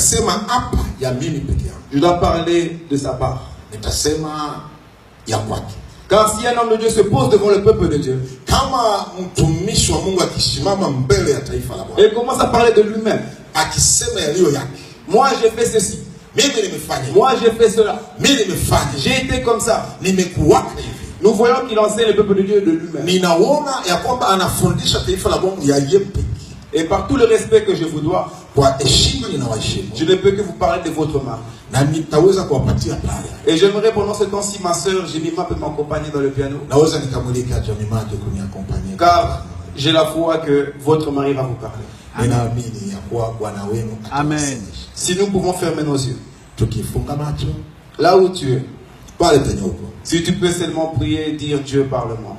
nitasema hapa ya mimi peke yangu. Je dois parler de sa part. Nitasema ya kwake. Car si un homme de Dieu se pose devant le peuple de Dieu, kama mtumishi wa Mungu akisimama mbele ya taifa la Bwana, et commence à parler de lui-même, akisema yaliyo yake, moi j'ai fait ceci, mimi nimefanya, moi j'ai fait cela, mimi nimefanya, j'ai été comme ça, nimekuwaka hivi. nous voyons qu'il enseigne le peuple de Dieu de lui-même. Ninaona ya kwamba anafundisha taifa la Mungu ya yeye pekee. Et par tout le respect que je vous dois, kwa heshima ninawaheshimu, je ne peux que vous parler de votre mari. na nitaweza kuwapatia pale. Et j'aimerais pendant ce temps, si ma soeur Jemima peut m'accompagner dans le piano, naweza nikamwalika Jemima aje kuniaccompagner, car j'ai la foi que votre mari va vous parler. Ninaamini ya kuwa Bwana wenu. Amen. Si nous pouvons fermer nos yeux, tukifunga macho, là où tu es, pale penye uko, si tu peux seulement prier et dire Dieu parle-moi.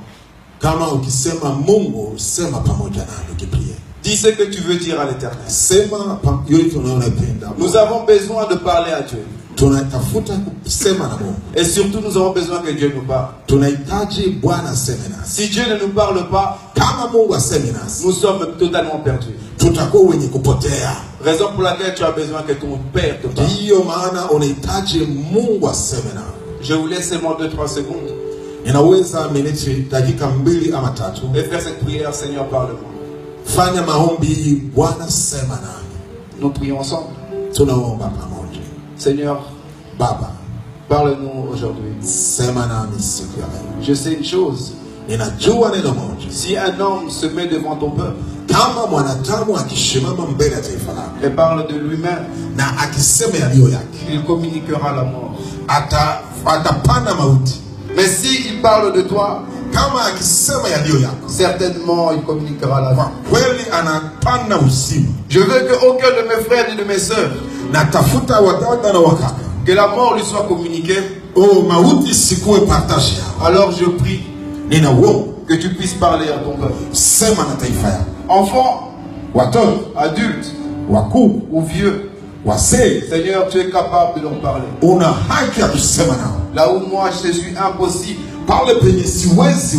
Kama ukisema Mungu, sema pamoja nami ukiprie. Dis ce que tu veux dire à l'Éternel. Sema yote unayopenda. Nous avons besoin de parler à Dieu. Tunatafuta kusema na Mungu. Et surtout nous avons besoin que Dieu nous parle. Tunahitaji Bwana aseme nasi. Si Dieu ne nous parle pas, kama Mungu aseme nasi, nous sommes totalement perdus. Tutakuwa wenye kupotea. Raison pour laquelle tu as besoin que ton Père te parle. Ndiyo maana unahitaji Mungu aseme na. Je vous laisse seulement 2-3 secondes. Ninaweza miniti dakika 2 ama 3. Et faire cette prière, Seigneur, parle-moi. Fanya maombi, Bwana sema nami. Nous prions ensemble. Tunaomba pamoja. Seigneur, Baba, parle-nous aujourd'hui. Sema nami siku ya leo. Je sais une chose. Ninajua neno moja. Si un homme se met devant ton peuple, kama mwanadamu akisimama mbele ya taifa lako et parle de lui-même, na akisema yaliyo yake, il communiquera la mort. Atapanda mauti. Mais si il parle de toi, kama akisema yaliyo yako, certainement il communiquera la vie. Kweli anapanda uzima. Je veux que aucun de mes frères ni de mes sœurs, natafuta wadada na wakaka, que la mort lui soit communiquée. Oh, mauti sikuwe partage. Alors je prie ninaomba que tu puisses parler à ton peuple. Sema na taifa yako. Enfants, watoto, adultes, wakuu ou vieux, wazee, Seigneur, tu es capable de leur parler. Una haki ya kusema nao. Là où moi je suis impossible, pale penye siwezi,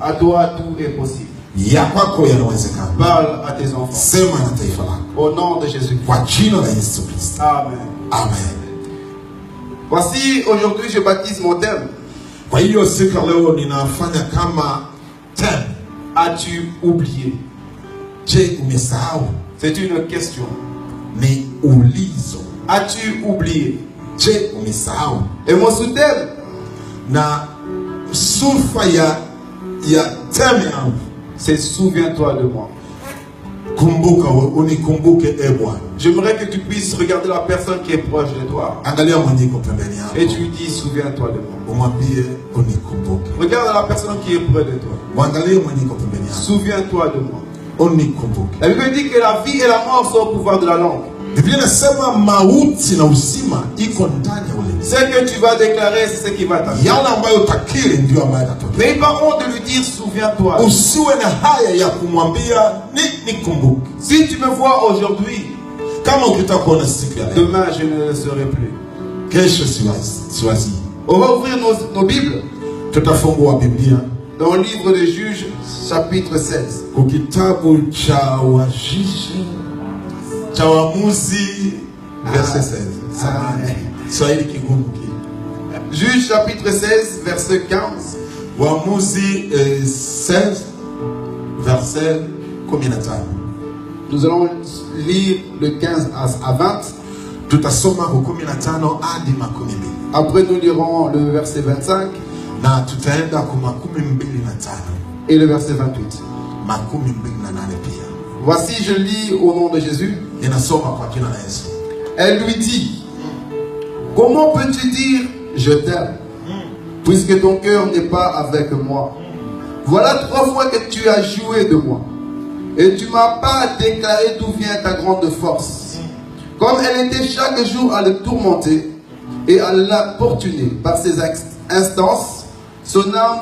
à toi tout est possible. Ya kwako yanawezekana. Parle à tes enfants. Sema na taifa lako. Au nom de Jésus. Kwa jina la Yesu Kristo. Amen. Amen. Voici, aujourd'hui je baptise mon thème. Kwa hiyo siku leo ninafanya kama thème. As-tu oublié? Je, umesahau? C'est une question. Ni ulizo. As-tu oublié? Je, umesahau? Et mon sous-thème, na sufa ya thème yangu, c'est souviens-toi de moi. Kumbuka, unikumbuke e Bwana. J'aimerais que tu puisses regarder la personne qui est proche de toi. Angalia mwenye pembeni yako. Et tu lui dis souviens-toi de moi. Umwambie unikumbuke. Regarde la personne qui est près de toi. Mwangalie mwenye pembeni yako. Souviens-toi de moi. Unikumbuke. La Bible dit que la vie et la mort sont au pouvoir de la langue. Biblia inasema mauti na uzima iko ndani ya ulimi. Ce que tu vas déclarer, c'est ce qui va t'arriver. Yale ambayo utakiri ndio ambayo yatatokea. Mais pas honte de lui dire souviens-toi. Usiwe na haya ya kumwambia nikumbuke. Si tu me vois aujourd'hui, kama ukitaka kuona siku ya leo, demain je ne le serai plus. Kesho siwazi. On va ouvrir nos Bibles. Tutafungua Biblia dans le livre de Juges, chapitre 16. Kitabu cha Waamuzi, verset 16. Swahili kigumu. Juges chapitre 16, verset 15. Waamuzi 16, verset 15. Nous allons lire le 15 à 20. Tutasoma 15 hadi 12. Après nous lirons le verset 25. Na tutaenda ku 25. Et le verset 28. 28 pia. Voici, je lis au nom de Jésus. Elle lui dit, comment peux-tu dire je t'aime, puisque ton cœur n'est pas avec moi? Voilà 3 fois que tu as joué de moi, et tu m'as pas déclaré d'où vient ta grande force. Comme elle était chaque jour à le tourmenter et à l'importuner par ses instances, son âme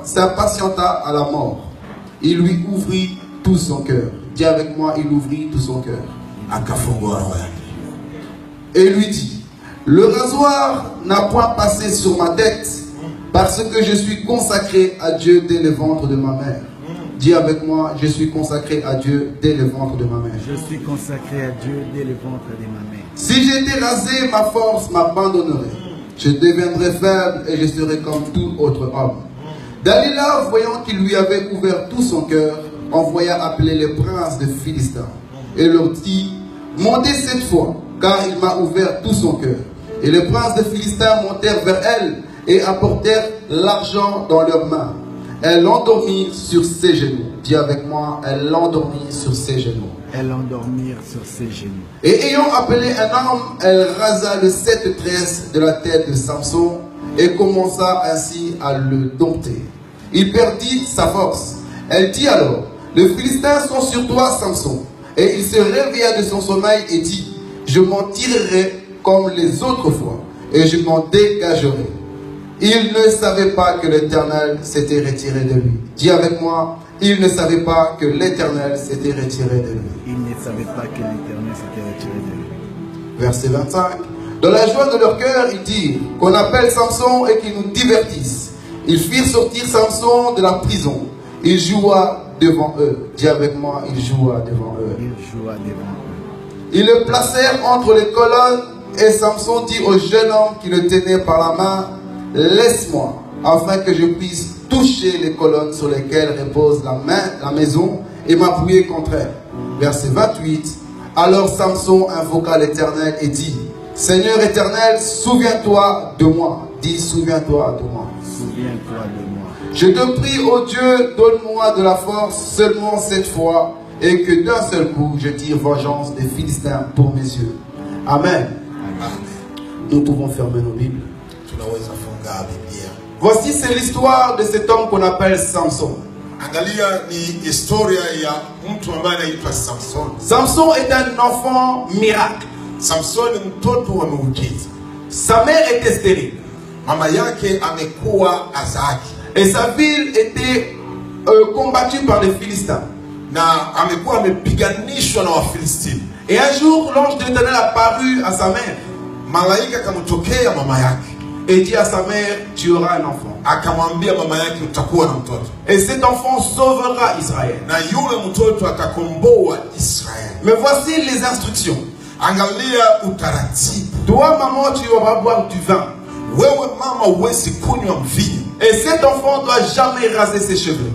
s'impatienta à la mort. Il lui ouvrit tout son cœur. Dis avec moi, il ouvrit tout son cœur. Et lui dit, le rasoir n'a point passé sur ma tête, parce que je suis consacré à Dieu dès le ventre de ma mère. Dis avec moi, je suis consacré à Dieu dès le ventre de ma mère. Je suis consacré à Dieu dès le ventre de ma mère. Si j'étais rasé, ma force m'abandonnerait. Je deviendrais faible et je serais comme tout autre homme. Dalila, voyant qu'il lui avait ouvert tout son cœur, envoya appeler les princes de Philistins et leur dit, montez cette fois, car il m'a ouvert tout son cœur. Et les princes de Philistins montèrent vers elle et apportèrent l'argent dans leurs mains. Elle l'endormit sur ses genoux. Dis avec moi, elle l'endormit sur ses genoux. Elle l'endormit sur ses genoux. Et ayant appelé un homme, elle rasa le 7 tresses de la tête de Samson et commença ainsi à le dompter. Il perdit sa force. Elle dit alors, les Philistins sont sur toi, Samson. Et il se réveilla de son sommeil et dit, je m'en tirerai comme les autres fois et je m'en dégagerai. Il ne savait pas que l'Éternel s'était retiré de lui. Dis avec moi, il ne savait pas que l'Éternel s'était retiré de lui. Il ne savait pas que l'Éternel s'était retiré de lui. Verset 25. Dans la joie de leur cœur, ils dirent qu'on appelle Samson et qu'il nous divertisse. Ils firent sortir Samson de la prison. Il joua devant eux. Dis avec moi, il joua devant eux. Il joua devant eux. Ils le placèrent entre les colonnes et Samson dit au jeune homme qui le tenait par la main, laisse-moi, afin que je puisse toucher les colonnes sur lesquelles repose la maison et m'appuyer contre elle. Verset 28. Alors Samson invoqua l'Éternel et dit, Seigneur éternel, souviens-toi de moi. Dis, souviens-toi de moi. Souviens-toi de moi. Je te prie, ô Dieu, donne-moi de la force seulement cette fois, et que d'un seul coup, je tire vengeance des Philistins pour mes yeux. Amen. Nous pouvons fermer nos Bibles. Voici, c'est l'histoire de cet homme qu'on appelle Samson. Samson est un enfant miracle. Sa mère était stérile. Et sa ville était combattue par les Philistins. Et un jour, l'ange de l'Éternel apparut à sa mère. Et dit à sa mère, tu auras un enfant. Et cet enfant sauvera Israël. Mais voici les instructions. Toi, maman, tu auras boire du vin. Et cet enfant ne doit jamais raser ses cheveux.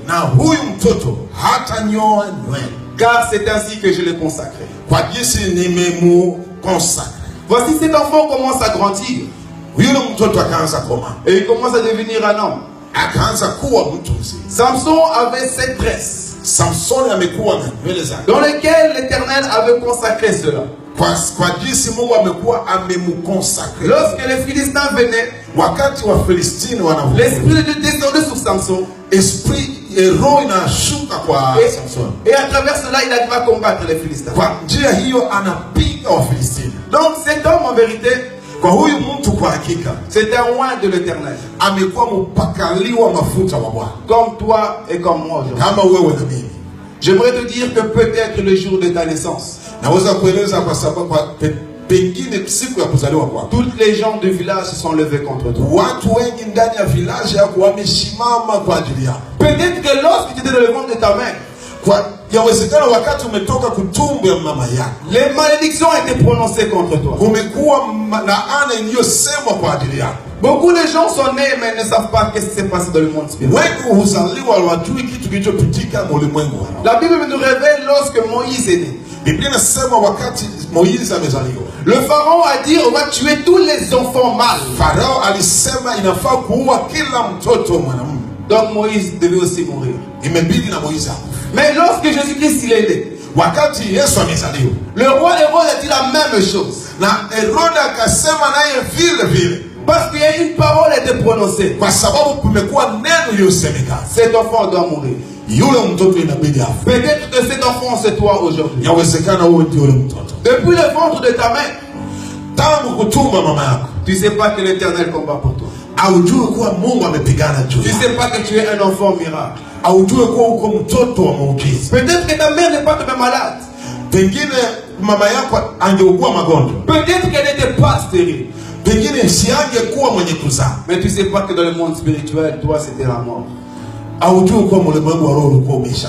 Car c'est ainsi que je l'ai consacré. Voici, cet enfant commence à grandir. Et il commence à devenir un homme. Samson avait 7 tresses dans lesquelles l'Éternel avait consacré cela. Lorsque les Philistins venaient, l'Esprit de Dieu descendait sur Samson. Et à travers cela, il arriva à combattre les Philistins. Donc cet homme, en vérité, c'est un roi de l'Éternel. Comme toi et comme moi aujourd'hui. J'aimerais te dire que peut-être le jour de ta naissance, toutes les gens du village se sont levés contre toi. Peut-être que lorsque tu étais dans le ventre de ta mère, les malédictions ont été prononcées contre toi. Beaucoup de gens sont nés mais ne savent pas ce qui s'est passé dans le monde spirituel. La Bible nous révèle lorsque Moïse est né. Le pharaon a dit on va tuer tous les enfants mâles. Donc Moïse devait aussi mourir. Mais lorsque Jésus-Christ il est né, le roi Hérode a dit la même chose. Parce qu'il y a une parole qui a été prononcée. Cet enfant doit mourir. Peut-être que cet enfant c'est toi aujourd'hui. Depuis le ventre de ta mère, tu ne sais pas que l'Éternel combat pour toi. Tu ne sais pas que tu es un enfant miracle. Peut-être que ta mère n'est pas tombée malade. Peut-être qu'elle n'était pas stérile. Mais tu ne sais pas que dans le monde spirituel, toi c'était la mort. Aujui kuwa ulimwengu wa roho ulikuwa umesha.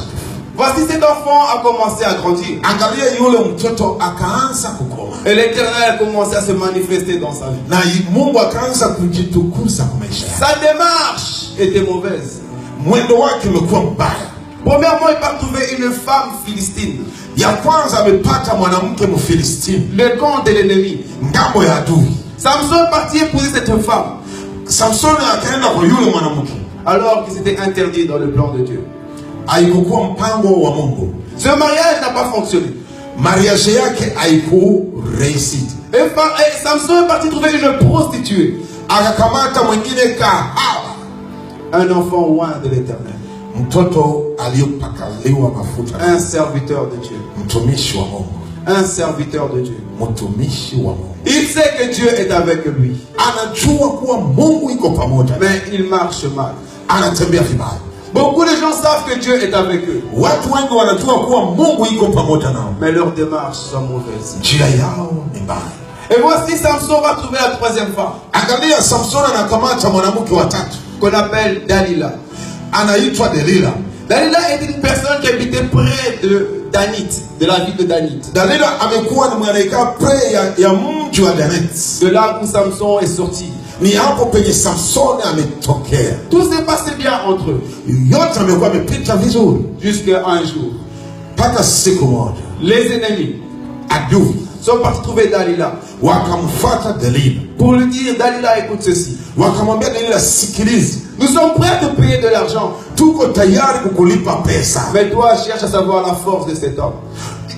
Voici cet enfant a commencé à grandir. Angalia yule mtoto akaanza kukoma. Et l'Éternel a commencé à se manifester dans sa vie. Na Mungu akaanza kujitukuza kwa maisha yake. Sa démarche était mauvaise. Mwendo wake umekuwa mbaya. Premièrement, il va trouver une femme philistine. Ya kwanza amepata mwanamke Mfilistini. Le camp de l'ennemi. Ngambo ya adui. Samson est parti épouser cette femme. Samson akaenda kwa yule mwanamke. Alors que c'était interdit dans le plan de Dieu. Haikuwa mpango wa Mungu. Ce mariage n'a pas fonctionné. Mariage yake haiku réussite. Et Samson est parti trouver une prostituée. Akakamata mwingine kahaba. Un enfant loin de l'Éternel. Mtoto aliyopakaliwa mafuta. Un serviteur de Dieu. Mtumishi wa Mungu. Un serviteur de Dieu. Mtumishi wa Mungu. Il sait que Dieu est avec lui. Anajua kuwa Mungu iko pamoja. Mais il marche mal. Anatembea vibaya. Beaucoup de gens savent que Dieu est avec eux. Watu wengi wanajua kuwa Mungu iko pamoja nao. Mais leurs démarches sont mauvaises. Njia yao ni mbaya. Et voici Samson va trouver la troisième femme. Angalia Samson anakamata mwanamke wa tatu. Qu'on appelle Dalila. Anaitwa Delila. Dalila est une personne qui habitait près de Danit, de la ville de Danit. Dalila amekuwa ni mwanaikaa près ya mji wa Danit. De là où Samson est sorti. Ni hapo penye Samson ametokea. Tout s'est passé bien entre eux. Yote amekuwa amepita vizuri. Jusqu'à un jour. Mpaka siku moja. Les ennemis, adui, sont partis trouver Dalila. Wakamfuata Delila. Pour lui dire, Dalila, écoute ceci. Wakamwambia Delila, sikilize. Nous sommes prêts à te payer de l'argent. Tuko tayari kukulipa pesa. Mais toi, cherche à savoir la force de cet homme.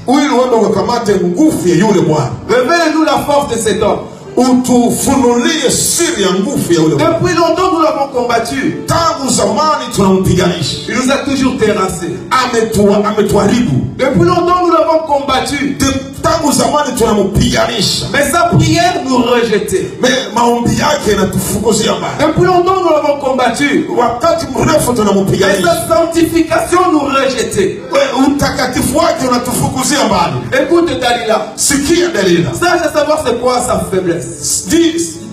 Ili uende ukamate nguvu ya yule bwana. Révèle-nous la force de cet homme. Utufunulie siri ya nguvu ya yule bwana. Depuis longtemps, nous l'avons combattu. Tangu zamani tunampiganisha. Il nous a toujours terrassé. Ametuharibu. Depuis longtemps, nous l'avons combattu. Tangu zamani tunampiganisha. Mais sa prière nous rejetait. Mais maombi yake yanatufukuzia mbali. Depuis longtemps, nous l'avons combattu. Wakati mrefu tunampiganisha. Mais sa sanctification nous rejetait. Utakatifu wake unatufukuzia mbali. Écoute Dalila. Sikia Dalila. Sache à savoir c'est quoi sa faiblesse.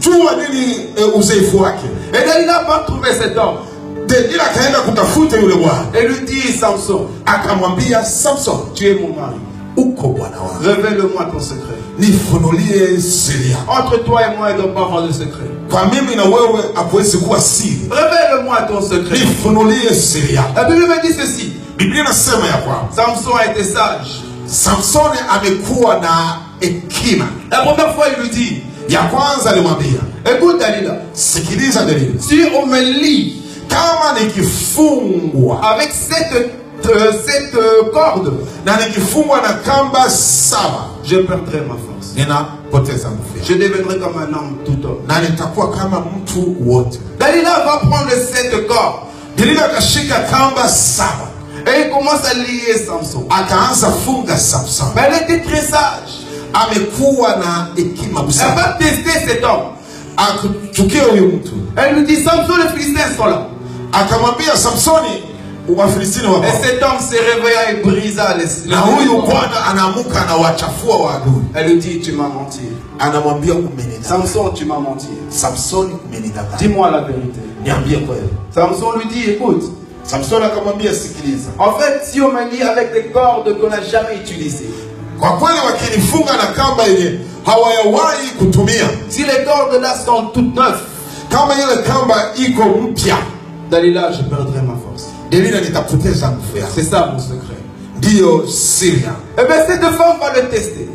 Jua nini udhaifu wake. Et Dalila va trouver cet homme. Delila akaenda kutafuta yule bwana. Et lui dit Samson. Akamwambia Samson, tu es mon mari. Uko bwana wangu. Révèle-moi ton secret. Nifunulie siri yako. Entre toi et moi, il ne doit pas avoir de secret. Kwa mimi na wewe hakuwezi kuwa siri. Révèle-moi ton secret. Nifunulie siri yako. La Bible me dit ceci. Biblia inasema ya kwamba Samson a été sage. Samson amekuwa na hekima. La première fois, il lui dit, ya kwanza alimwambia, écoute Dalila, sikiliza Dalila, si on me lie kama nikifungwa avec cette corde na nikifungwa na kamba saba, je perdrai ma force. Ninapoteza nguvu. Je deviendrai comme un homme tout homme. Na nitakuwa kama mtu wote. Dalila va prendre cette corde. Dalila akashika kamba saba. Et il commence à lier Samson. Akaanza funga Samson. Mais elle était très sage. Amekuwa na hekima busara. Elle va tester cet homme. Akuchukia huyu mtu. Elle lui dit, Samson, les Philistins sont là. Akamwambia Samsoni, Wafilistini wako. Et cet homme se réveilla et brisa les. Na huyu bwana anaamuka na wachafua wa adui. Elle lui dit, tu m'as menti. Anamwambia umenidanganya. Samson, tu m'as menti. Samsoni umenidanganya. Dis-moi la vérité. Niambie kweli. Samson lui dit, écoute. Samson akamwambia sikiliza. En fait, si on me lie avec des cordes qu'on n'a jamais utilisées. Kwa kweli wakinifunga na kamba yenye hawayawahi kutumia. Si les cordes là sont toutes neuves. Kama ile kamba iko mpya. Dalila, je perdrai ma force. Delila nitapoteza nguvu yako. C'est ça mon secret. Ndio siri. Et bien cette femme va le tester.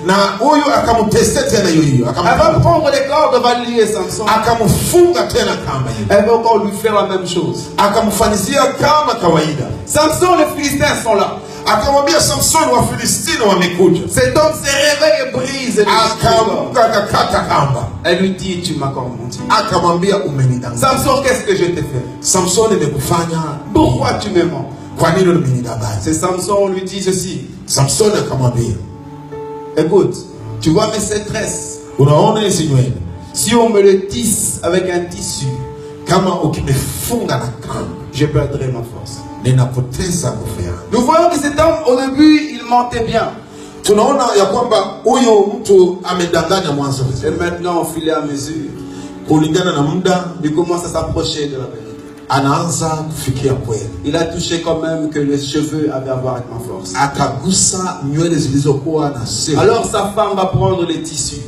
Na huyu akamteste tena hiyo. Elle va prendre les cordes, va lier Samson. Akamfunga tena kamba hiyo. Elle va encore lui faire la même chose. Akamfanizia kama kawaida. Samson, les Philistins sont là. Akamwambia Samson, Wafilistini wamekuja. Cet homme se réveille et brise les kamba. Elle lui dit, tu m'as encore menti. Akamwambia umenidanganya. Samson, qu'est-ce que je t'ai fait? Samson, nimekufanya. Pourquoi tu me mens? Kwa nini umenidanganya? C'est Samson, on lui dit ceci. Samson akamwambia, écoute, tu vois mes cétresses. Unaona hizi nywele? Si on me le tisse avec un tissu, kama ukimefunga na kamba, je perdrai ma force. Ninapoteza nguvu yangu. Nous voyons que cet homme, au début, il mentait bien. Tunaona ya kwamba huyo mtu amedanganya mwanzo. Et maintenant, au fur et à mesure, kulingana na muda, il commence à s'approcher de la vérité. anaanza kufikia kweli. Il a touché quand même que les cheveux avaient à voir avec ma force. Akagusa nywele zilizokuwa na siri. Alors sa femme va prendre les tissus,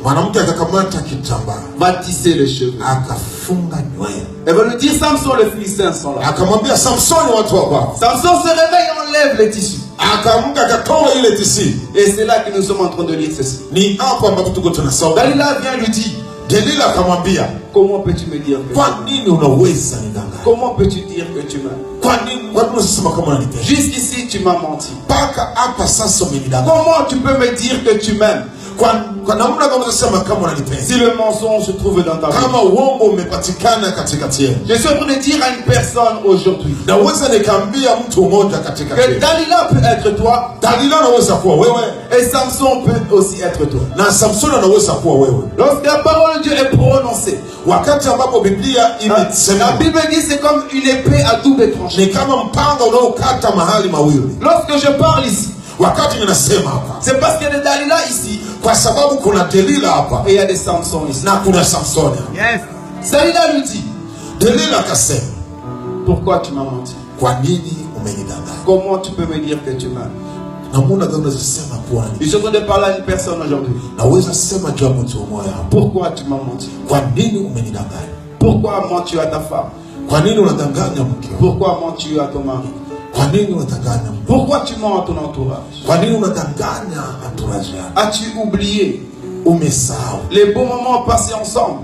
Mwanamke akakamata kitambaa, va tisser les cheveux. akafunga nywele. Elle va lui dire, Samson, les Philistins sont là. Akamwambia Samsoni, watu wa kwako. Samson se réveille et enlève les tissus. Akaamka akatoa ile tisi. Et c'est là que nous sommes en train de lire ceci. Ni hapo ambapo tuko tunasoma. Dalila vient lui dire, Delila akamwambia, comment peux-tu me dire que kwa nini unaweza nidanganya? comment peux-tu dire que tu m'aimes? Kwa nini unasema kama unanipenda? Jusqu'ici tu m'as menti. Paka hapa sasa umenidanganya. Comment tu peux me dire que tu m'aimes Kwa namna kama unasema kama unanipenda? si le mensonge se trouve dans ta vie? Kama uongo umepatikana katikati yetu. Je suis en train de dire à une personne aujourd'hui Naweza nikaambia mtu mmoja katikati que yetu. Dalila peut être toi Dalila anaweza kuwa wewe et Samson peut aussi être toi. na Samson anaweza kuwa wewe. Lorsque la parole de Dieu est prononcée, Wakati ambapo Biblia la imesema Bible dit c'est comme une épée à double tranchant. ni kama mpanga unaokata mahali mawili. Lorsque je parle ici, Wakati ninasema hapa, c'est parce qu'il y a des Dalila ici kwa sababu kuna Delila hapa et il y a des Samson ici. na kuna Samsoni. Yes. Dalila lui dit, Delila akasema, pourquoi tu m'as menti? kwa nini umenidanganya? Comment tu peux me dire que tu m'aimes? Namuna gani unaweza sema kwa Je nini? suis en train de parler à une personne aujourd'hui. Naweza sema juu ya mtu mmoja hapa. Pourquoi tu m'as menti? Kwa nini umenidanganya? Pourquoi mens-tu à ta femme? Kwa nini unadanganya mke wako? Pourquoi mens-tu à ton mari? Kwa nini unadanganya mke? Pourquoi tu mens à ton entourage? Kwa nini unadanganya entourage yako? As-tu oublié Umesahau les beaux moments passés ensemble?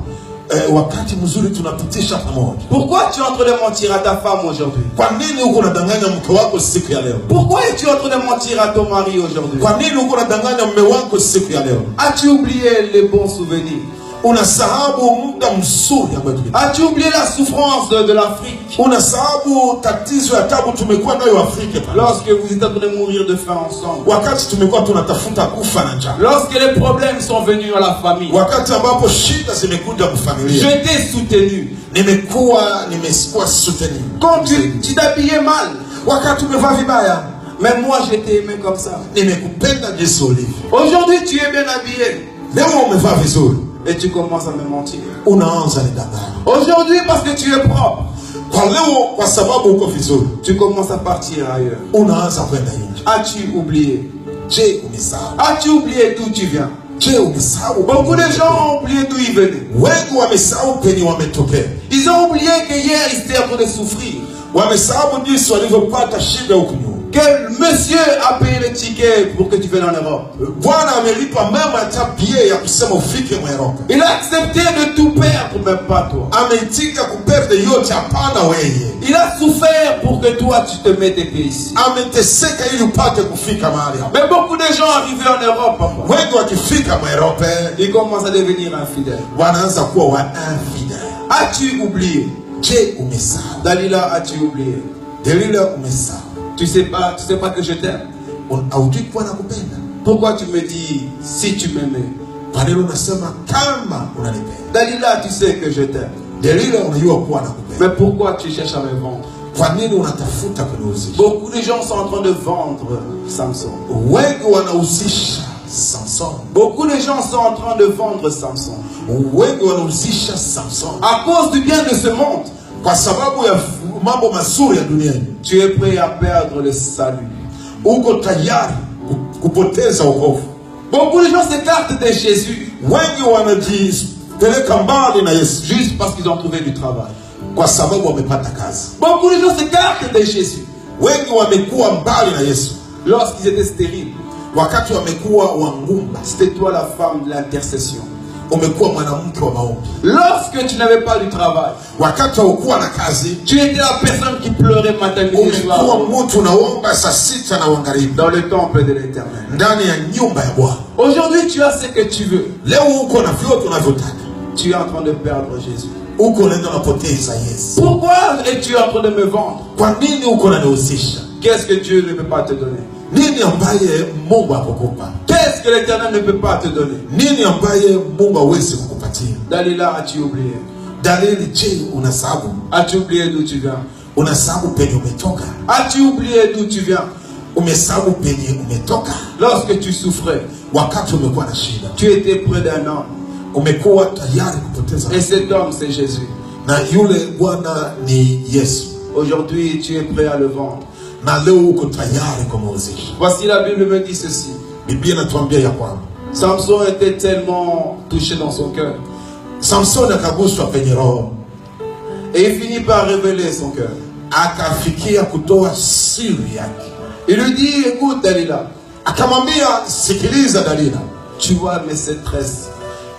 wakati mzuri tunapitisha pamoja. Pourquoi tu es en train de mentir à ta femme aujourd'hui? Kwa nini uko unadanganya mke wako siku ya leo? Pourquoi es-tu en train de mentir à ton mari aujourd'hui? Kwa nini uko unadanganya mume wako siku ya leo? As-tu oublié les bons souvenirs? Unasahau muda mzuri ambao tumepita. As-tu oublié la souffrance de l'Afrique? Unasahau tatizo ya tabu tumekuwa nayo Afrika. Lorsque vous êtes en train de mourir de faim ensemble. Wakati tumekuwa tunatafuta kufa na njaa. Lorsque les problèmes sont venus à la famille. Wakati ambapo shida zimekuja kwa familia. Je t'ai soutenu. Nimekuwa soutenu. Quand tu t'habillais mal. Wakati umevaa vibaya. Mais moi je t'ai aimé comme ça. Nimekupenda jinsi ulivyo. Aujourd'hui tu es bien habillé. Leo umevaa vizuri. Et tu commences à me mentir. Unaanza nidanganya. Aujourd'hui parce que tu es propre. Kwa leo kwa sababu uko vizuri. Tu commences à partir ailleurs. Unaanza kwenda nje. As-tu oublié? Je umesahau. As-tu oublié d'où tu viens? Je umesahau. Beaucoup de gens ont oublié d'où ils venaient. Wengi wamesahau penye wametokea. Ils ont oublié que hier ils étaient en train de souffrir. Wamesahau jinsi walivyopata shida huku nyuma. Que monsieur a payé le ticket pour que tu viennes en Europe. Bwana amelipa mema hata billet ya kusema ufike Europe. Il a accepté de tout perdre, même pas toi. Ameitika kuperde yote hapana wewe. Il a souffert pour que toi tu te mettes ici. Ameteseka ili upate kufika mahali hapa. Mais beaucoup de gens arrivés en Europe, papa, Wengi wakifika Europe, ils commencent à devenir infidèles. wanaanza kuwa wa infidèle. As-tu oublié? Je umesahau. Dalila, as-tu oublié? Delila umesahau. Tu sais pas que je t'aime. Haujui kuwa nakupenda. Pourquoi tu me dis si tu m'aimais? Kwa nini unasema kama unanipenda? Dalila, tu sais que je t'aime. Delila unajua kuwa nakupenda. Mais pourquoi tu cherches à me vendre? Kwa nini unatafuta kuniuzisha? Beaucoup de gens sont en train de vendre Samson. Wengi wanauzisha Samson. Beaucoup de gens sont en train de vendre Samson. Wengi wanauzisha Samson. À cause du bien de ce monde. Kwa sababu ya mambo mazuri ya duniani. Tu es prêt à perdre le salut. Uko tayari kupoteza wokovu. Beaucoup de gens s'écartent de Jésus. Wengi wanajipeleka mbali na Yesu juste parce qu'ils ont trouvé du travail. Kwa sababu wamepata kazi. Beaucoup de gens s'écartent de Jésus. Wengi wamekuwa mbali na Yesu lorsqu'ils étaient stériles. Wakati wamekuwa wangumba. C'était toi la femme de l'intercession. Umekuwa mwanamke wa maombi. Lorsque tu n'avais pas du travail, wakati haukuwa na kazi, tu étais la personne qui pleurait matin midi soir. Umekuwa mtu unaomba saa 6 na magharibi dans le temple de l'Éternel. Ndani ya nyumba ya Bwana. Aujourd'hui tu as ce que tu veux. Leo uko na vyote unavyotaka. Tu es en train de perdre Jésus. Uko unaenda unapoteza Yesu. Pourquoi es-tu en train de me vendre? Kwa nini uko unanihusisha? Qu'est-ce que Dieu ne peut pas te donner? Nini ambaye Mungu hakukupa? Qu'est-ce que l'Éternel ne peut pas te donner? Nini ambaye Mungu hawezi kukupatia? Dalila, as-tu oublié? Dalili, je, unasahau? As-tu oublié d'où tu viens? Unasahau penye umetoka? As-tu oublié d'où tu viens? Umesahau penye umetoka? Lorsque tu souffrais, wakati umekuwa na shida, tu étais près d'un homme. Umekuwa tayari kupoteza. Et cet homme c'est Jésus. Na yule Bwana ni Yesu. Aujourd'hui, tu es prêt à le vendre. Na leo uko tayari kwa mauzishi. Voici la Bible me dit ceci. Biblia inatuambia ya kwamba Samson était tellement touché dans son cœur. Samson akaguswa penye roho. Et il finit par révéler son cœur. Akafikia kutoa siri yake. Il lui dit, écoute Dalila. Akamwambia, sikiliza Dalila. Tu vois mes 7 tresses.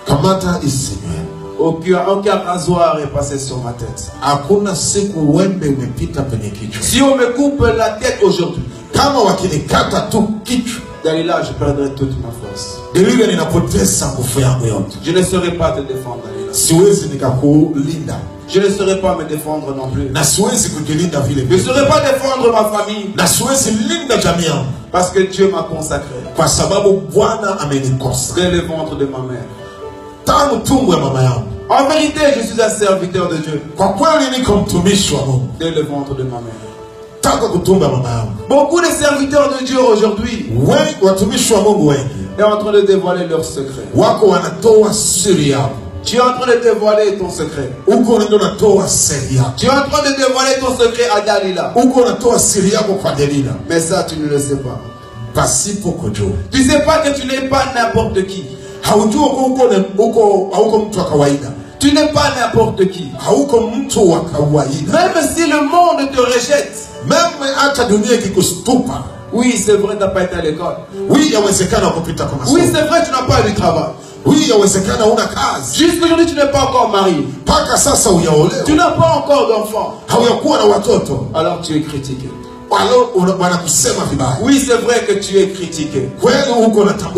Kamata isinywe. Aucun rasoir est passé sur ma tête. Hakuna siku wembe umepita penye kichwa. Si on me coupe la tête aujourd'hui, kama wakinikata tu kichwa, Dalila, je perdrai toute ma force. Dalila, ninapoteza nguvu yangu yote. Je ne saurais pas te défendre, Dalila. Siwezi nikakulinda. Je ne saurais pas me défendre non plus. Na siwezi kujilinda vile Je ne vile. saurais pas défendre ma famille. Na siwezi linda jamii yangu. Parce que Dieu m'a consacré. Kwa sababu Bwana amenikosa. Dès le ventre de ma mère. Tangu tumbo ya mama yangu. En vérité, je suis un serviteur de Dieu. Kwa kweli niko mtumishi wa Mungu. Dès le ventre de ma mère. Tangu kutumba mama yangu. Beaucoup de serviteurs de Dieu aujourd'hui Wengi watumishi wa Mungu wengi sont en train de dévoiler leurs secrets. wako wanatoa siri yao. Tu es en train de dévoiler ton secret. Uko unaenda unatoa siri yako. Tu es en train de dévoiler ton secret à Dalila. Uko unatoa siri yako kwa Delila. Mais ça, tu ne le sais pas. Pasipo kujua. Tu ne sais pas que tu n'es pas n'importe qui. Haujua hauko mtu wa kawaida. Tu n'es pas n'importe qui. Hauko mtu wa kawaida. Même si le monde te rejette. Meme hata dunia ikikustupa. Oui, c'est vrai, tu n'as pas été à l'école. Oui, yawezekana kupita kwa masomo. Oui, c'est vrai, tu n'as pas eu du travail. Oui, yawezekana una kazi. Jusqu'aujourd'hui, tu n'es pas encore marié. Paka sasa hujaolewa. Tu n'as pas encore d'enfant. Hauyakuwa na watoto. Alors tu es critiqué. Walo wanakusema vibaya. Oui, c'est vrai que tu es critiqué. Kweli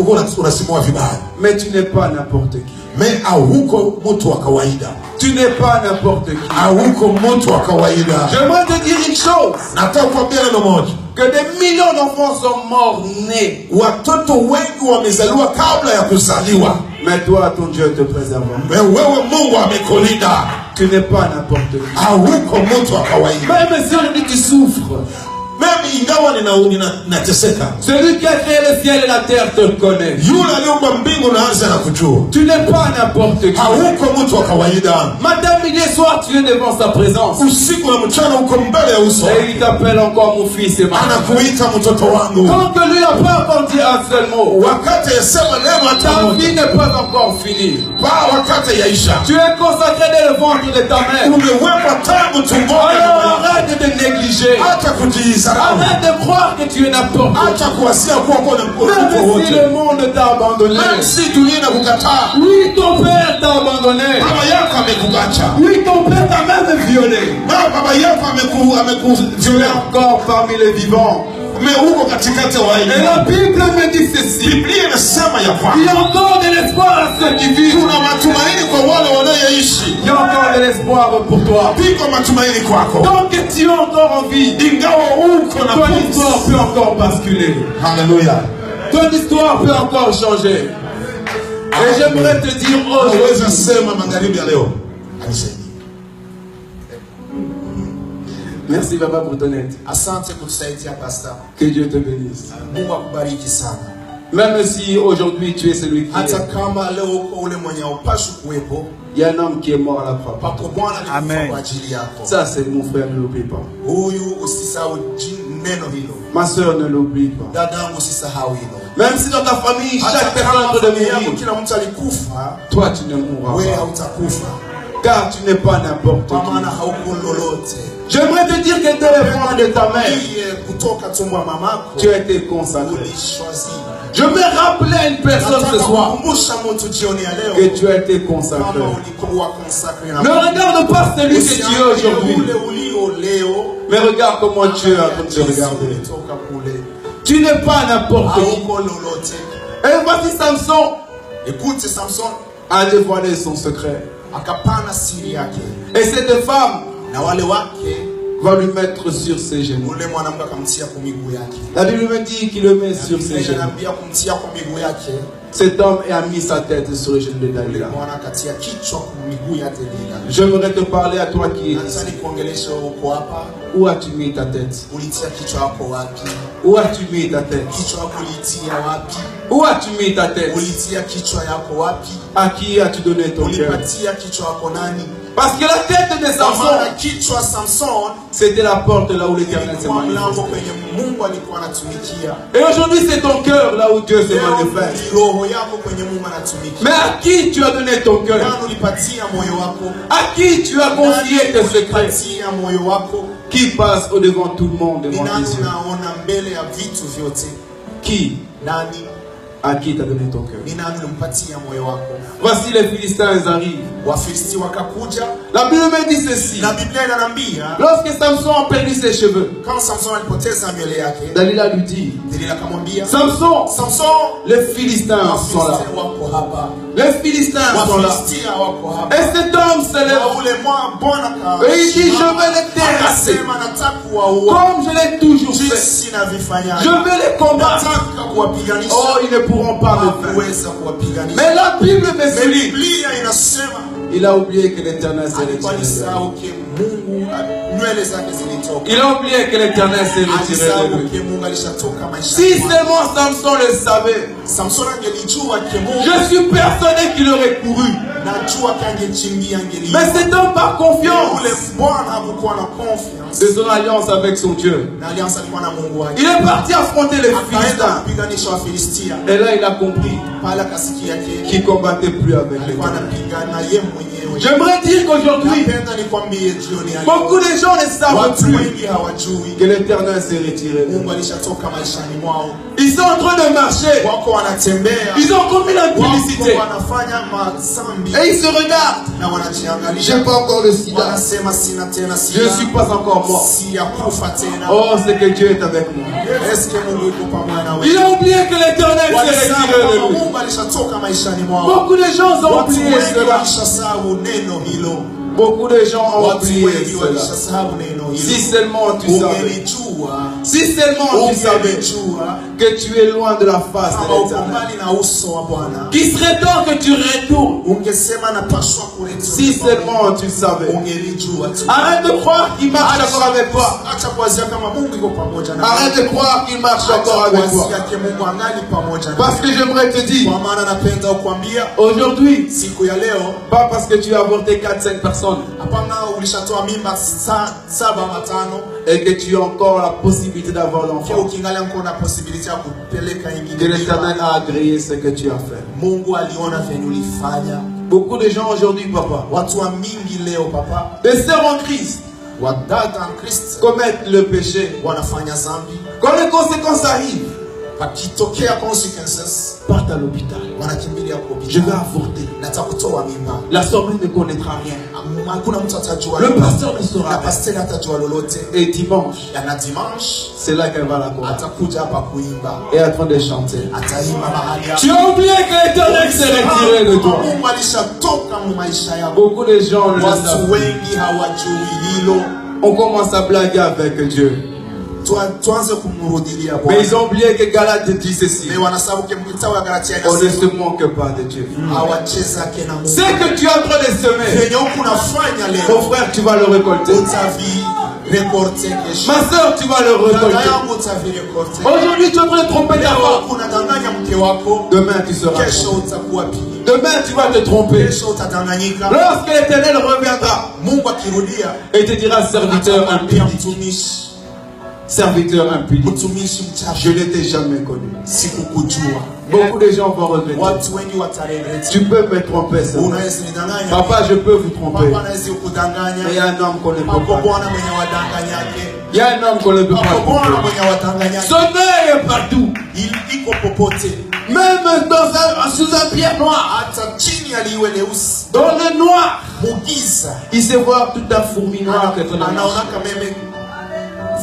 unasemwa vibaya. Mais tu n'es pas n'importe qui. Mais hauko mtu wa kawaida. Tu n'es pas n'importe qui. Hauko mtu wa kawaida. J'aimerais te dire une chose. Nataka kuambia neno moja. Que des millions d'enfants sont morts nés. Watoto wengi wamezaliwa kabla ya kuzaliwa. Mais toi, ton Dieu te préserve. Mais wewe Mungu amekulinda. Tu n'es pas n'importe qui. Hauko mtu wa kawaida. Même si aujourd'hui tu souffres. Mimi ingawa ninateseka. Celui qui a créé le ciel et la terre te connaît. Yule aliumba mbingu na ardhi anakujua. Tu n'es pas n'importe qui. Hauko mtu wa kawaida. Matin, midi et soir, tu es devant sa présence. Usiku na mchana uko mbele ya uso. Et il t'appelle encore mon fils et ma fille. Anakuita mtoto wangu. Tant que lui n'a pas encore dit un seul mot. Wakati yasema neno hata Ta moja. vie n'est pas encore finie. Ba wakati yaisha. Tu es consacré dès le ventre de ta mère. Umewekwa tangu tumboni. Alors arrête de te négliger. Hata kujisahau. Arrête de croire que tu es n'importe qui. Hata kuwasia kuwa kuna Même si le monde t'a abandonné. Même si dunia inakukataa. Oui, ton père t'a abandonné. Baba yako amekuacha. Oui, ton père t'a même violé. Baba yako Tu es encore parmi les vivants. Mais uko katikati ya Et waishi. la Bible me dit ceci. Biblia inasema ya Il y kwamba a encore de l'espoir à ceux qui vivent. kuna matumaini kwa wale wanaoishi. Il y a encore de l'espoir pour toi. Piko matumaini kwako. Tant que tu es encore en vie, Ingawa uko na ton histoire pumzi. peut encore basculer. Hallelujah. Ton histoire peut encore changer. Et j'aimerais te dire Unaweza aujourd'hui, sema magharibi ya leo. Anisaidie. merci Papa pour ton aide. Asante kutusaidia pastor. Que Dieu te bénisse. Mungu akubariki sana. Même si aujourd'hui tu es celui qui Hata est, kama leo uko ule mwenye upashi kuwepo, il y a un homme qui est mort à la croix. pako Bwana alikufa Amen. kwa ajili yako. Ça c'est mon frère, ne l'oublie pas. Huyu usisahau neno hilo. Ma soeur, ne l'oublie pas. Dadangu usisahau hilo. Même si dans ta famille, Hata chaque personne kama est en train de familia yako mourir, kila mtu alikufa, toi tu ne mourras wewe pas. hautakufa. Car tu n'es pas n'importe Kwa maana qui. hauko lolote. J'aimerais te dire que dès le ventre de ta mère, Yeye kutoka tumbo ya mamako tu as été consacré. ulishozi. Je me rappelais à une personne ce Nataka soir kukumbusha mtu jioni ya que leo tu as été consacré. kama ulikuwa consacré na Ne regarde pas celui que tu es aujourd'hui, ule ulio leo. mais regarde comment tu es en train de te regarder. Ulitoka kule. Tu n'es pas n'importe qui. Hauko lolote. Et voici Samson Écoute, Samson a dévoilé son secret. akapana siri yake Et cette femme na wale wake, va lui mettre sur ses genoux. ule mwanamke akamtia kwa miguu yake. La Bible me dit qu'il le met sur ses genoux. Ananiambia kumtia kwa miguu yake. Cet homme a mis sa tête sur le genou de Ule Dalila. mwana akatia kichwa kwa miguu ya Delila. J'aimerais te parler à toi qui es Nataka ici. nikuongeleshe uko hapa. Où as-tu mis ta tête? Ulitia kichwa hapo wapi? Où as-tu mis ta tête? Kichwa hapo ulitia wapi? Où as-tu mis ta tête? Ulitia kichwa yako wapi? À qui as-tu donné ton cœur? Ulipatia kichwa yako nani? Parce que la tête de Kwa Samson, maana kichwa Samson c'était la porte là où l'Éternel s'est ilikuwa mlango manifesté. kwenye Mungu alikuwa anatumikia. Et aujourd'hui, c'est ton cœur là où Dieu se Leo manifeste. ni roho yako kwenye Mungu anatumikia. Mais à qui tu as donné ton cœur? Nani ulipatia moyo wako? À qui tu as confié tes Nani secrets? ulipatia moyo wako? Qui passe au-devant tout le monde, Ni devant nani tes yeux? unaona mbele ya vitu vyote? Qui? Nani? À qui tu as donné ton cœur? Ni nani ulimpatia moyo wako? Voici les Philistins arrivent. Wafilisti wakakuja La Bible me dit ceci. na Biblia inaniambia Lorsque Samson a perdu ses cheveux, kama Samson alipoteza nywele yake, Dalila lui dit, Delila akamwambia Samson, Samson, les Philistins sont là. Wafilisti wako hapa. Les Philistins sont là. Wafilistia wako hapa. Et cet homme se lève Na ule Bwana et il dit, je vais les terrasser. akasema nataka kuwaua Comme je l'ai toujours fait. jinsi navifanyaje. Je vais les combattre. Nataka kuwapiganisha. Oh, ils ne pourront pas me faire. Hakuweza kuwapiganisha. Mais la Bible me Mais souligne. Biblia inasema Il a oublié que l'Éternel s'est alikuwa retiré de lui. alisahau ke Mungu nywele zake zilitoka. Il a oublié que l'Éternel s'est retiré de Alisahau lui. ke Mungu alishatoka maisha. Si seulement Samson le savait, Samson angelijua ke Mungu, je suis persuadé qu'il aurait couru. najua ke angechimbia angelijua. Mais cet homme, par Ule confiance Bwana hakukuwa na confiance. de son alliance avec son Dieu, Na allianza alikuwa na Mungu wake. il est parti affronter les Akaenda Philistins. kupiganisha Wafilistia. Et là, il a compris Pale akasikia ke qu'il ne combattait plus avec alikuwa l'Éternel. anapigana ye mwenyewe. J'aimerais dire qu'aujourd'hui, Napenda nikwambie jioni ya leo, beaucoup de gens ne savent watu plus wengi hawajui que l'Éternel s'est retiré de Mungu lui. alishatoka maishani mwao. Ils sont en train de marcher. Wako wanatembea, Ils ont commis l'impudicité. wako wanafanya mazambi Et ils se regardent. na J'ai wanajiangalia, pas encore le sida. wanasema sina tena Je ne suis sida, pas encore mort. siyakufa tena. Oh, c'est que Dieu est avec moi. Eske Mungu yuko pamoja na Il wewe? a oublié que l'Éternel s'est Walisahau retiré de kwamba lui. Mungu alishatoka maishani mwao. Beaucoup de gens ont Watu oublié wengi cela. walishasahau neno hilo. Beaucoup de gens ont Watu oublié wengi cela. walishasahau neno Si hilo. seulement tu savais. Ungelijua, Si seulement tu savais ungelijua que tu es loin de la face de kama uko l'Éternel. mbali na uso wa Bwana, Qu'il serait temps que tu retournes. ungesema napaswa Si seulement tu savais. ungelijua tu. Arrête de croire qu'il marche encore avec toi. Acha kuwazia kama Mungu yuko pamoja na Arrête de croire qu'il marche encore Acha avec toi. kuwazia ke Mungu angali pamoja na Parce que j'aimerais te dire, kwa maana napenda kukwambia aujourd'hui, siku ya leo, pas parce que tu as avorté 4-5 personnes hapana ulishatoa mimba 7 ama 5 et que tu as encore la possibilité d'avoir pia l'enfant, ukiangalia mko na possibility ya kupeleka que ingine l'Éternel mimba. a agréé ce que tu as fait. Mungu aliona venye ulifanya. Beaucoup de gens aujourd'hui, papa, Watu wa mingi leo papa, des sœurs en Christ, wadada en Kristo commettent le péché. wanafanya zambi, Quand les conséquences arrivent, pakitokea consequences partent à l'hôpital. wanakimbilia Je vais kwa avorter. nataka kutoa mimba. L'assemblée ne connaîtra rien. Hakuna mtu atajua, Le pasteur ne saura na rien. pasteur atajua lolote. Et dimanche, Na dimanche c'est là qu'elle va la combattre. atakuja hapa kuimba, Et en train de chanter. ataimba mahali Tu hapa. as oublié que l'Éternel s'est retiré de toi. Mungu alishatoka mu maisha yako. Beaucoup de gens le Watu savent. wengi hawajui hilo. On commence à blaguer avec Dieu. Tuanze kumrudilia Mais Bwana. ils ont oublié que Galate dit ceci. Mais wanasabu ke mkitabu ya Galatia On ne inasema se moque pas de Dieu. hawacheza na Mungu. Ce que tu es en train de semer, Venye huku unafanya mon leo frère, tu vas le récolter. utavirekorte kesho. Ma soeur, tu vas le Dada récolter. yangu utavirekorte. Aujourd'hui, tu es en train de tromper ta Leo femme. unadanganya mke wako, Demain, tu seras kesho trompé. utakuwa pili. Demain, tu vas te tromper. Kesho utadanganyika. Lorsque l'Éternel reviendra Mungu akirudia et te dira, serviteur atamwambia impudent, mtumishi, serviteur impudent, mtumishi mchafu, je ne t'ai jamais connu. sikukujua. Beaucoup de gens vont regretter. Watu wengi wataregreti. Tu peux me tromper, seulement. Unaweza nidanganya. Papa, je peux vous tromper. Papa anaweza kudanganya. Mais il y a un homme qu'on ne peut Pako pas. Bwana mwenye wadanganyake. Il y a un homme qu'on ne peut pas Pako Bwana tromper. mwenye wadanganyake. Son œil est partout. Iko popote. Même sous un pierre noir. Hata chini ya liwe leusi. Dans le noir. Mugiza. Il se voit toute la fourmi noire que ton ami. Anaonaka meme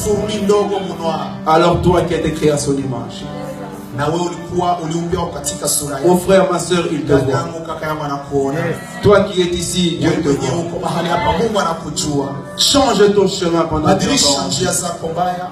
furumi ndogo munoa. Alors toi qui as été créé à son image. Na wewe ulikuwa uliumbiwa katika sura Mon yake. frère, ma soeur, il te Dada voit. yangu, kaka yangu anakuona. Toi qui es ici, Dieu Wewe te mwenyewe voit. uko mahali hapa, Mungu anakujua. Change ton chemin pendant que tu es Badilisha encore en vie. njia zako mbaya.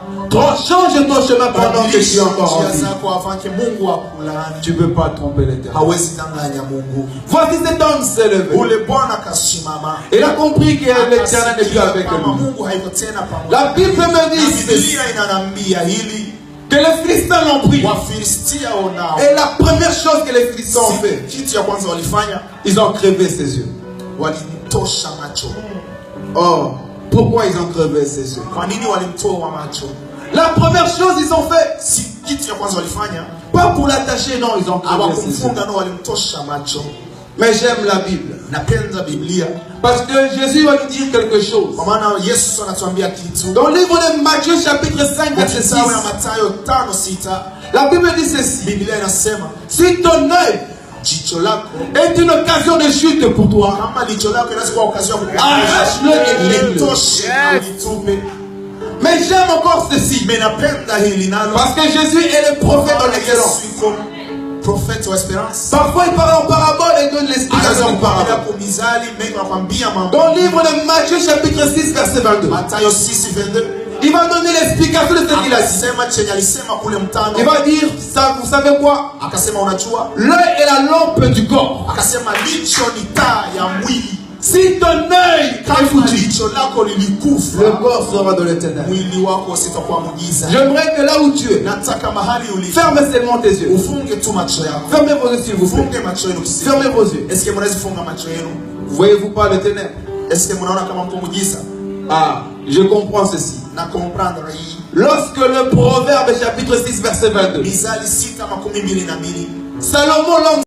Change ton chemin pendant que tu es Badilisha encore en njia vie. zako afanke Mungu akulaani. Tu ne peux pas tromper l'Éternel. Hawezi danganya Mungu. Voici cet homme s'est levé. Ule Bwana akasimama. Il a compris que l'Éternel n'est plus avec Kama lui. Mungu haiko tena pamoja. La Bible me Na dit ceci, Biblia inanambia hili, que les Philistins l'ont pris. Wafilistia onao. Et la première chose que les Philistins ont fait, Kitu ya kwanza walifanya, ils ont crevé ses yeux. walimtosha macho. Oh, pourquoi ils ont crevé ses yeux? Kwa nini walimtoa macho? La première chose ils ont fait, Kitu ya kwanza walifanya, pas pour l'attacher, non, ils ont crevé ses yeux. hawakumfunga, no, walimtosha macho. Mais j'aime la Bible. Napenda Biblia Parce que Jésus va nous dire quelque chose. kwa maana Yesu anatuambia kitu. Dans le livre de Matthieu chapitre 5 verset 6, Kitabu ya Mathayo 5:6, la Bible dit ceci. Biblia inasema Si ton œil jicho lako est une occasion de chute pour toi, kama jicho lako inaweza kuwa occasion ya arrache-le et jette-le. litoshe na ulitupe. Mais j'aime encore ceci. Mais napenda hili nalo Parce que Jésus est le prophète en excellence. Yesu iko prophète wa espérance. Parfois il parle en parabole et donne l'explication en parabole. Kumizali mengi nakwambia mambo. Dans le livre de Matthieu chapitre 6 verset 22, Mathayo 6:22 il va donner l'explication de ce qu'il a dit. akasema chenye alisema kule mtano. Il va dire, ça, vous savez quoi? Akasema unajua, L'œil est la lampe du corps. akasema licho ni taa ya mwili. Si ton œil est Kama foutu, licho lako le lilikufa, corps sera dans l'éternel. mwili wako sitakuwa mgiza. J'aimerais que là où tu es, Nataka mahali ulipo ferme seulement tes yeux. ufunge tu macho yako. Fermez vos yeux s'il vous plaît. Ufunge macho yenu kisi. Fermez vos yeux. Est-ce que mnaweza funga macho yenu? Voyez-vous pas le ténèbre? Est-ce que mnaona kama mko mgiza? Ah, je comprends ceci. Na comprendre hii. Lorsque le Proverbe chapitre 6 verset 22, Mizali 6:22 Salomon